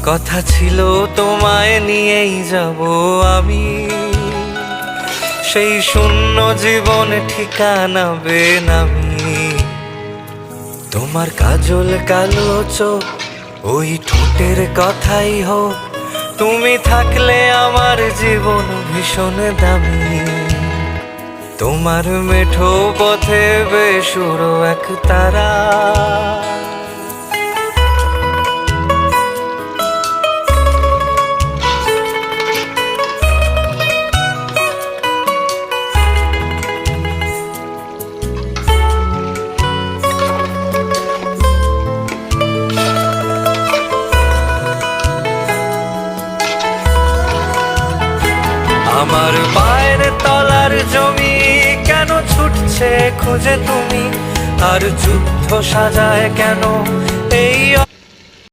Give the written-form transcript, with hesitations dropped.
কথা ছিল তোমায় নিয়েই যাব আমি, সেই শূন্য জীবন ঠিকানা বেনামি। তোমার কাজল কালো চোখ, ওই ঠোঁটের কথাই হোক, তুমি থাকলে আমার জীবন ভীষণ দামি। তোমার মেঠো পথে বেসুরো এক তারা, আমার পায়ের তলার জমি কেন ছুটছে খুঁজে তুমি, আর যুদ্ধ সাজায় কেন এই